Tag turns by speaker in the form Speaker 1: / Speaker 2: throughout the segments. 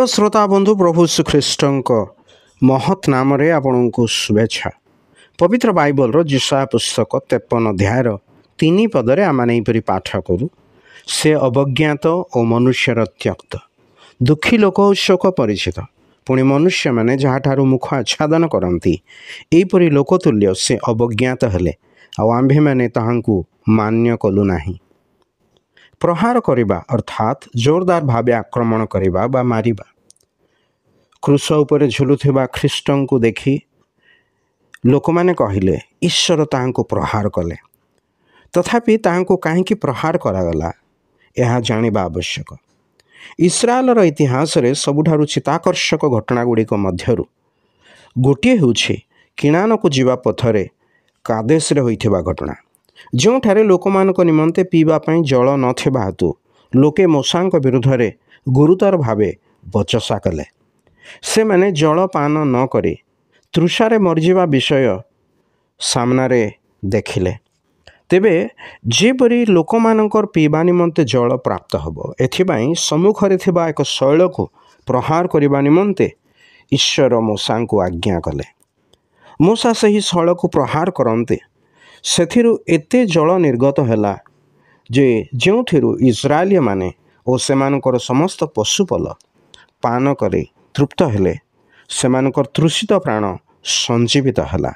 Speaker 1: प्रिय श्रोता बंधु प्रभु श्रीख्रीष्ट महत् नाम आपको शुभेच्छा। पवित्र बाइबल जिशा पुस्तक 53 अध्यायर 3 पदरे आमने पाठ करूँ। से अवज्ञात और मनुष्यर त्यक्त दुखी लोक शोक परिचित पुणी मनुष्य माने जहाँठारू मुख आच्छादन करती यहीपरि लोकतुल्य से अवज्ञात हेले आम्भे मैंने ताहांकु मान्य कलु नाही। प्रहार करिबा अर्थात जोरदार भावे आक्रमण करिबा बा मारिबा। क्रूस उपरे झुलुथिबा ख्रीष्टन को देखि लोक माने कहिले ईश्वर ताहांकु प्रहार कले, तथापि ताहांकु काहेकि प्रहार करागला यह जानिबा आवश्यक। इस्राएलर इतिहास रे सबुठारु चिताकर्षक घटना गुड़िक मध्यरु गोटे होछि किणान को जीवा पथरे कादेश रे होइथिबा घटना, जोठारे लोकमानक निमंते पीवा पई जल नथिबा हेतु लोके मूसांक विरुद्ध रे गुरुतर भावे बचसा कले। से माने जल पान न करे तृषारे मरजिबा विषय सामनारे देखिले। तेबे जेपरि लोकमानकर पीवा निमंते जल प्राप्त हबो एथिबाई सम्मुखरे थिबा एक शैल को प्रहार करिबा निमंते ईश्वर मूसा को आज्ञा कले। मूसा सही शैल को प्रहार करंते सेथिरु एते जल निर्गत हैला जे जोथिरु इस्राएलिय माने ओ सेमानकर समस्त पशुपल पान करे तृप्त हेले सेमानकर तृषित प्राण संजीवित हैला।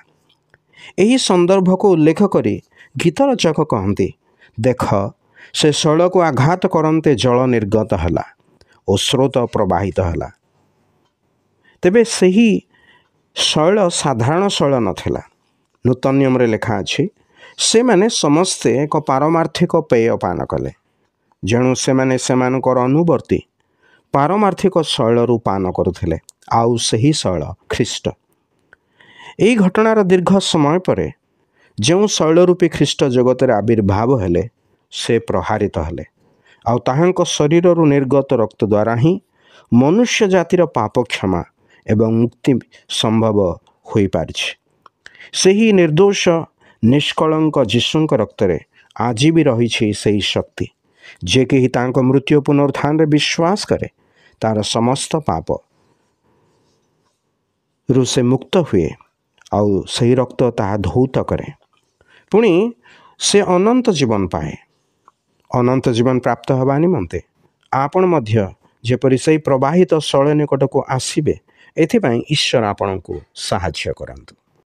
Speaker 1: एही संदर्भ को उल्लेख करी गीत रचक कहते देख से शैल को आघात करते जल निर्गत हैला और स्रोत प्रवाहित हैला। तेबे सही शैल साधारण शैल नथिला। नूतन नियम रे लेखा अछि से माने समस्ते एक पारमार्थिक पेय पान कले, जेणु से माने सेमानकर अनुवर्ती पारमार्थिक शैलरू पान करुथिले। आउ सही शैल ख्रीष्ट। एही घटनार दीर्घ समय परे जो शैलरूपी ख्रीष्ट जगत रे आविर्भाव हेले से प्रहारित हेले आउ ताहांक शरीररू निर्गत रक्त द्वारा ही मनुष्य जातिर पाप क्षमा एवं मुक्ति संभव होई पारिछि। सही निर्दोष निष्कलंक जीशुंक रक्तरे आज भी रही सही शक्ति जे कि तांको मृत्यु पुनरुत्थान रे विश्वास करे तार समस्त पाप रु से मुक्त हुए आउ सही रक्त ताहा धौत करे पुणी से अनंत जीवन पाए। अनंत जीवन प्राप्त हवा निमंते आपण मध्य जेपरि सही प्रवाहित शैल निकट को आसीबे एथिपाई ईश्वर आपणको साहाय्य करंतु।